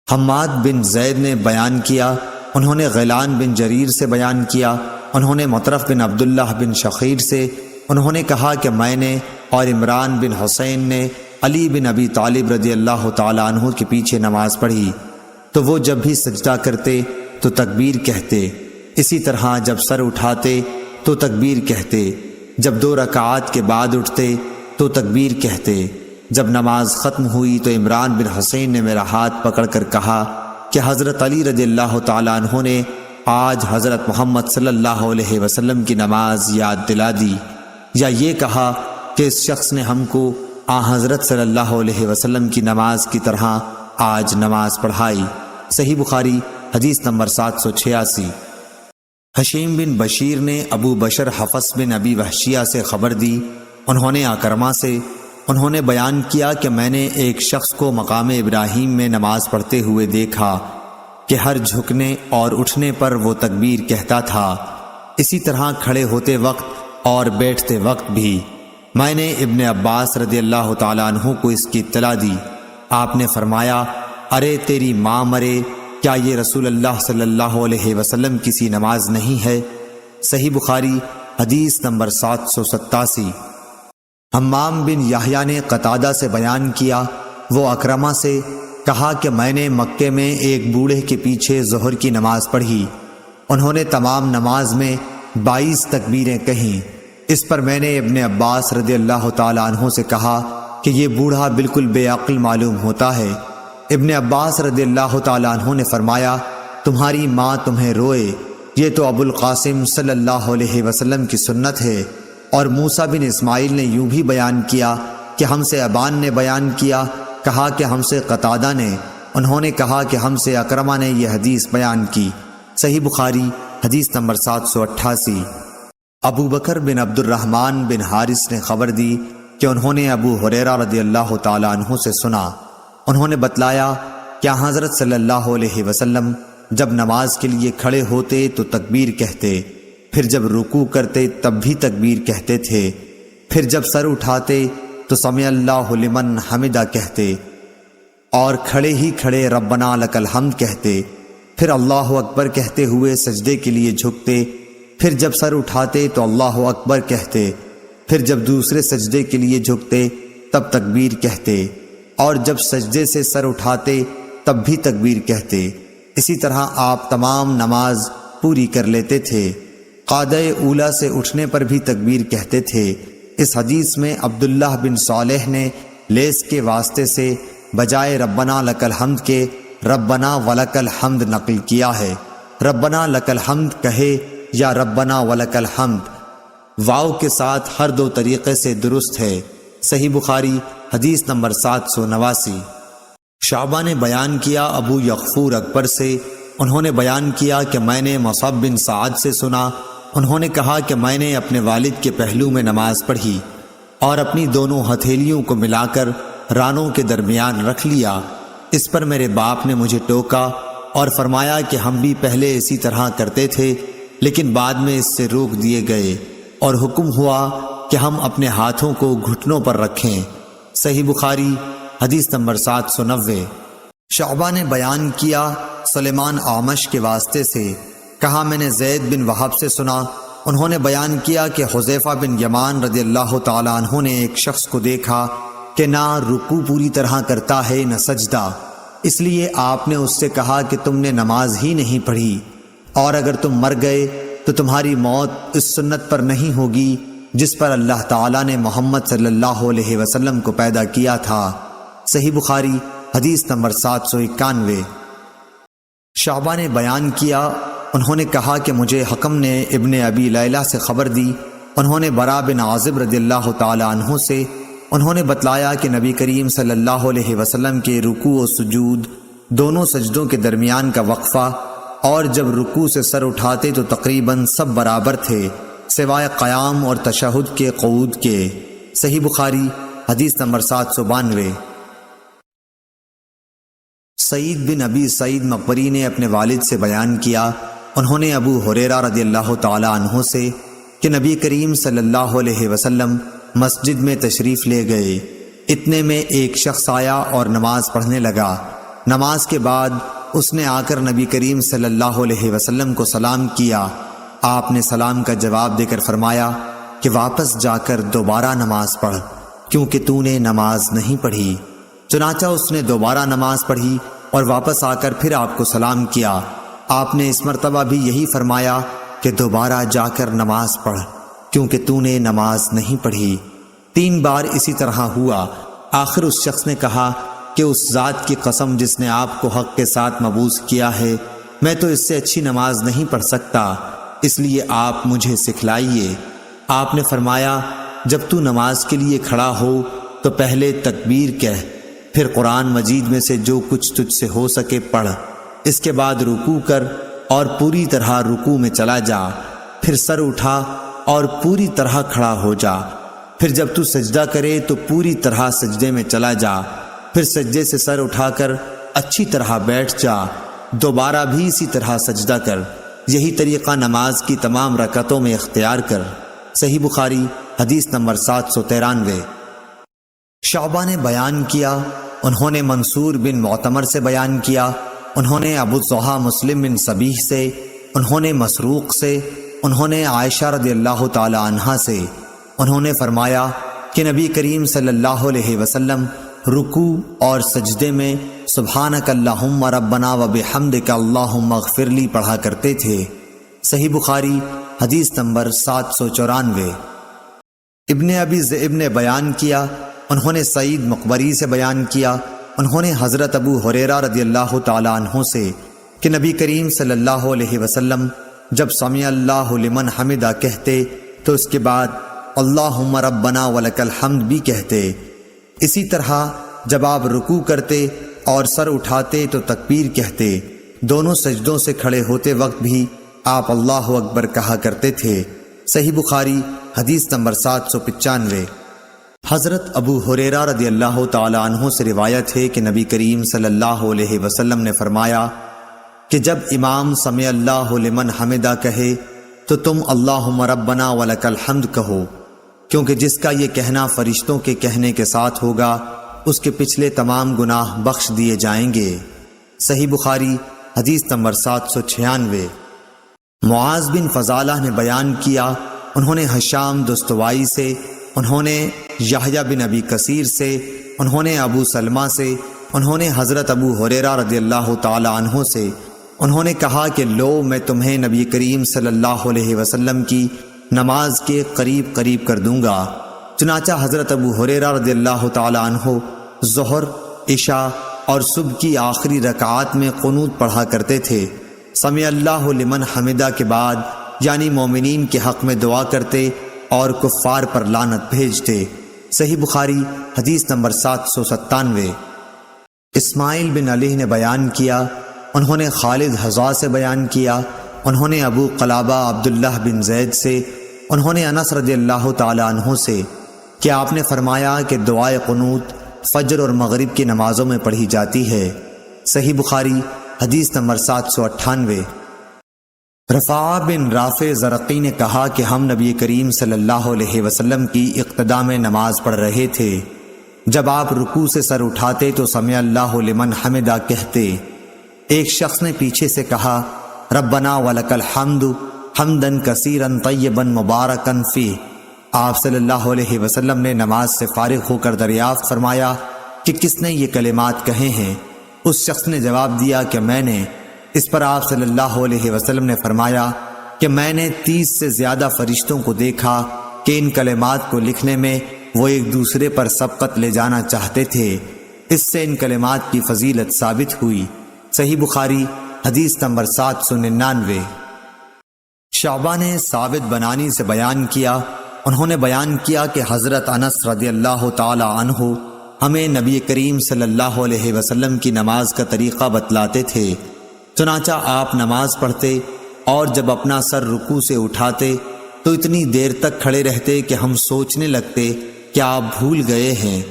حماد بن زید نے بیان کیا، انہوں نے غیلان بن جریر سے بیان کیا، انہوں نے مطرف بن عبداللہ بن شخیر سے، انہوں نے کہا کہ میں نے اور عمران بن حسین نے علی بن ابی طالب رضی اللہ تعالی عنہ کے پیچھے نماز پڑھی تو وہ جب بھی سجدہ کرتے تو تکبیر کہتے، اسی طرح جب سر اٹھاتے تو تکبیر کہتے، جب 2 رکعات کے بعد اٹھتے تو تکبیر کہتے۔ جب نماز ختم ہوئی تو عمران بن حسین نے میرا ہاتھ پکڑ کر کہا کہ حضرت علی رضی اللہ تعالیٰ عنہ نے آج حضرت محمد صلی اللہ علیہ وسلم کی نماز یاد دلا دی، یا یہ کہا کہ اس شخص نے ہم کو حضرت صلی اللہ علیہ وسلم کی نماز کی طرح آج نماز پڑھائی۔ صحیح بخاری حدیث نمبر 786۔ حشیم بن بشیر نے ابو بشر حفص بن ابی وحشیہ سے خبر دی، انہوں نے اکرمہ سے، انہوں نے بیان کیا کہ میں نے ایک شخص کو مقام ابراہیم میں نماز پڑھتے ہوئے دیکھا کہ ہر جھکنے اور اٹھنے پر وہ تکبیر کہتا تھا، اسی طرح کھڑے ہوتے وقت اور بیٹھتے وقت بھی۔ میں نے ابن عباس رضی اللہ تعالیٰ عنہ کو اس کی اطلاع دی، آپ نے فرمایا، ارے تیری ماں مرے، کیا یہ رسول اللہ صلی اللہ علیہ وسلم کی سی نماز نہیں ہے؟ صحیح بخاری حدیث نمبر 787۔ حمام بن یحییٰ نے قتادہ سے بیان کیا، وہ اکرمہ سے کہا کہ میں نے مکے میں ایک بوڑھے کے پیچھے ظہر کی نماز پڑھی، انہوں نے تمام نماز میں 22 تکبیریں کہیں۔ اس پر میں نے ابن عباس رضی اللہ تعالی عنہ سے کہا کہ یہ بوڑھا بالکل بے عقل معلوم ہوتا ہے۔ ابن عباس رضی اللہ تعالی عنہ نے فرمایا، تمہاری ماں تمہیں روئے، یہ تو ابو القاسم صلی اللہ علیہ وسلم کی سنت ہے۔ اور موسیٰ بن اسماعیل نے یوں بھی بیان کیا کہ ہم سے ابان نے بیان کیا، کہا کہ ہم سے قتادہ نے، انہوں نے کہا کہ ہم سے اکرمہ نے یہ حدیث بیان کی۔ صحیح بخاری حدیث نمبر 788۔ ابو بکر بن عبد الرحمن بن حارث نے خبر دی کہ انہوں نے ابو ہریرہ رضی اللہ تعالی عنہ سے سنا، انہوں نے بتلایا کہ حضرت صلی اللہ علیہ وسلم جب نماز کے لیے کھڑے ہوتے تو تکبیر کہتے، پھر جب رکوع کرتے تب بھی تکبیر کہتے تھے، پھر جب سر اٹھاتے تو سمع اللہ لمن حمدہ کہتے، اور کھڑے ہی کھڑے ربنا لک الحمد کہتے، پھر اللہ اکبر کہتے ہوئے سجدے کے لیے جھکتے، پھر جب سر اٹھاتے تو اللہ اکبر کہتے، پھر جب دوسرے سجدے کے لیے جھکتے تب تکبیر کہتے، اور جب سجدے سے سر اٹھاتے تب بھی تکبیر کہتے۔ اسی طرح آپ تمام نماز پوری کر لیتے تھے۔ قعدہ اولیٰ سے اٹھنے پر بھی تکبیر کہتے تھے۔ اس حدیث میں عبداللہ بن صالح نے لیس کے واسطے سے بجائے ربنا لک الحمد کے ربنا ولک الحمد نقل کیا ہے۔ ربنا لک الحمد کہے یا ربنا ولک الحمد، واو کے ساتھ ہر 2 طریقے سے درست ہے۔ صحیح بخاری حدیث نمبر 789۔ شعبہ نے بیان کیا ابو یغفور اکبر سے، انہوں نے بیان کیا کہ میں نے مصعب بن سعد سے سنا، انہوں نے کہا کہ میں نے اپنے والد کے پہلو میں نماز پڑھی اور اپنی دونوں ہتھیلیوں کو ملا کر رانوں کے درمیان رکھ لیا۔ اس پر میرے باپ نے مجھے ٹوکا اور فرمایا کہ ہم بھی پہلے اسی طرح کرتے تھے، لیکن بعد میں اس سے روک دیے گئے اور حکم ہوا کہ ہم اپنے ہاتھوں کو گھٹنوں پر رکھیں۔ صحیح بخاری حدیث نمبر 790۔ شعبہ نے بیان کیا سلیمان اعمش کے واسطے سے، کہا میں نے زید بن وہب سے سنا، انہوں نے بیان کیا کہ حذیفہ بن یمان رضی اللہ تعالی عنہ نے ایک شخص کو دیکھا کہ نہ رکوع پوری طرح کرتا ہے نہ سجدہ، اس لیے آپ نے اس سے کہا کہ تم نے نماز ہی نہیں پڑھی، اور اگر تم مر گئے تو تمہاری موت اس سنت پر نہیں ہوگی جس پر اللہ تعالیٰ نے محمد صلی اللہ علیہ وسلم کو پیدا کیا تھا۔ صحیح بخاری حدیث نمبر 791۔ شعبہ نے بیان کیا، انہوں نے کہا کہ مجھے حکم نے ابن ابی لیلہ سے خبر دی، انہوں نے برا بن عازب رضی اللہ تعالی عنہ سے، انہوں نے بتلایا کہ نبی کریم صلی اللہ علیہ وسلم کے رکوع و سجود، دونوں سجدوں کے درمیان کا وقفہ، اور جب رکوع سے سر اٹھاتے تو تقریباً سب برابر تھے سوائے قیام اور تشہد کے قعود کے۔ صحیح بخاری حدیث نمبر 792۔ سعید بن ابی سعید مقبری نے اپنے والد سے بیان کیا، انہوں نے ابو ہریرہ رضی اللہ تعالی عنہ سے کہ نبی کریم صلی اللہ علیہ وسلم مسجد میں تشریف لے گئے، اتنے میں ایک شخص آیا اور نماز پڑھنے لگا، نماز کے بعد اس نے آ کر نبی کریم صلی اللہ علیہ وسلم کو سلام کیا۔ آپ نے سلام کا جواب دے کر فرمایا کہ واپس جا کر دوبارہ نماز پڑھ، کیونکہ تو نے نماز نہیں پڑھی۔ چنانچہ اس نے دوبارہ نماز پڑھی اور واپس آ کر پھر آپ کو سلام کیا۔ آپ نے اس مرتبہ بھی یہی فرمایا کہ دوبارہ جا کر نماز پڑھ، کیونکہ تو نے نماز نہیں پڑھی۔ 3 بار اسی طرح ہوا۔ آخر اس شخص نے کہا کہ اس ذات کی قسم جس نے آپ کو حق کے ساتھ مبعوث کیا ہے، میں تو اس سے اچھی نماز نہیں پڑھ سکتا، اس لیے آپ مجھے سکھلائیے۔ آپ نے فرمایا جب تو نماز کے لیے کھڑا ہو تو پہلے تکبیر کہہ، پھر قرآن مجید میں سے جو کچھ تجھ سے ہو سکے پڑھ، اس کے بعد رکوع کر اور پوری طرح رکوع میں چلا جا، پھر سر اٹھا اور پوری طرح کھڑا ہو جا، پھر جب تو سجدہ کرے تو پوری طرح سجدے میں چلا جا، پھر سجدے سے سر اٹھا کر اچھی طرح بیٹھ جا، دوبارہ بھی اسی طرح سجدہ کر۔ یہی طریقہ نماز کی تمام رکعتوں میں اختیار کر۔ صحیح بخاری حدیث نمبر 793۔ شعبہ نے بیان کیا، انہوں نے منصور بن معتمر سے بیان کیا، انہوں نے ابو الضحیٰ مسلم بن صبیح سے، انہوں نے مسروق سے، انہوں نے عائشہ رضی اللہ تعالی عنہا سے، انہوں نے فرمایا کہ نبی کریم صلی اللہ علیہ وسلم رکوع اور سجدے میں سبحانک اللہم ربنا وبحمدک اللہم اغفر لی پڑھا کرتے تھے۔ صحیح بخاری حدیث نمبر 794۔ ابن ابی ذئب نے بیان کیا، انہوں نے سعید مقبری سے بیان کیا، انہوں نے حضرت ابو ہریرہ رضی اللہ تعالی عنہ سے کہ نبی کریم صلی اللہ علیہ وسلم جب سمع اللہ لمن حمدہ کہتے تو اس کے بعد اللہم ربنا ولک الحمد بھی کہتے۔ اسی طرح جب آپ رکوع کرتے اور سر اٹھاتے تو تکبیر کہتے۔ دونوں سجدوں سے کھڑے ہوتے وقت بھی آپ اللہ اکبر کہا کرتے تھے۔ صحیح بخاری حدیث نمبر 795۔ حضرت ابو ہریرہ رضی اللہ تعالی عنہ سے روایت ہے کہ نبی کریم صلی اللہ علیہ وسلم نے فرمایا کہ جب امام سمع اللہ لمن حمدہ کہے تو تم اللہم ربنا ولک الحمد کہو، کیونکہ جس کا یہ کہنا فرشتوں کے کہنے کے ساتھ ہوگا اس کے پچھلے تمام گناہ بخش دیے جائیں گے۔ صحیح بخاری حدیث نمبر 796۔ معاذ بن فضالہ نے بیان کیا، انہوں نے ہشام دستوائی سے، انہوں نے یحییٰ بن ابی کثیر سے، انہوں نے ابو سلمہ سے، انہوں نے حضرت ابو ہریرہ رضی اللہ تعالی عنہ سے، انہوں نے کہا کہ لو میں تمہیں نبی کریم صلی اللہ علیہ وسلم کی نماز کے قریب قریب کر دوں گا۔ چنانچہ حضرت ابو ہریرہ رضی اللہ تعالی عنہ ظہر، عشاء اور صبح کی آخری رکعات میں قنوت پڑھا کرتے تھے۔ سمع اللہ لمن حمدہ کے بعد یعنی مومنین کے حق میں دعا کرتے اور کفار پر لعنت بھیجتے۔ صحیح بخاری حدیث نمبر 797۔ اسماعیل بن علی نے بیان کیا، انہوں نے خالد حذا سے بیان کیا، انہوں نے ابو قلابہ عبداللہ بن زید سے، انہوں نے انس رضی اللہ تعالی عنہ سے کہ آپ نے فرمایا کہ دعائے قنوت فجر اور مغرب کی نمازوں میں پڑھی جاتی ہے۔ صحیح بخاری حدیث نمبر 798۔ رفاعہ بن رافع زرقی نے کہا کہ ہم نبی کریم صلی اللہ علیہ وسلم کی اقتداء میں نماز پڑھ رہے تھے، جب آپ رکوع سے سر اٹھاتے تو سمع اللہ لمن حمدہ کہتے۔ ایک شخص نے پیچھے سے کہا ربنا ولک الحمد حمدا کثیرا طیبا مبارکا فیہ۔ آپ صلی اللہ علیہ وسلم نے نماز سے فارغ ہو کر دریافت فرمایا کہ کس نے یہ کلمات کہے ہیں؟ اس شخص نے جواب دیا کہ میں نے۔ اس پر آپ صلی اللہ علیہ وسلم نے فرمایا کہ میں نے 30 سے زیادہ فرشتوں کو دیکھا کہ ان کلمات کو لکھنے میں وہ ایک دوسرے پر سبقت لے جانا چاہتے تھے، اس سے ان کلمات کی فضیلت ثابت ہوئی۔ صحیح بخاری حدیث نمبر 799۔ شعبہ نے ثابت بنانی سے بیان کیا، انہوں نے بیان کیا کہ حضرت انس رضی اللہ تعالی عنہ ہمیں نبی کریم صلی اللہ علیہ وسلم کی نماز کا طریقہ بتلاتے تھے۔ چنانچہ آپ نماز پڑھتے اور جب اپنا سر رکوع سے اٹھاتے تو اتنی دیر تک کھڑے رہتے کہ ہم سوچنے لگتے کہ آپ بھول گئے ہیں۔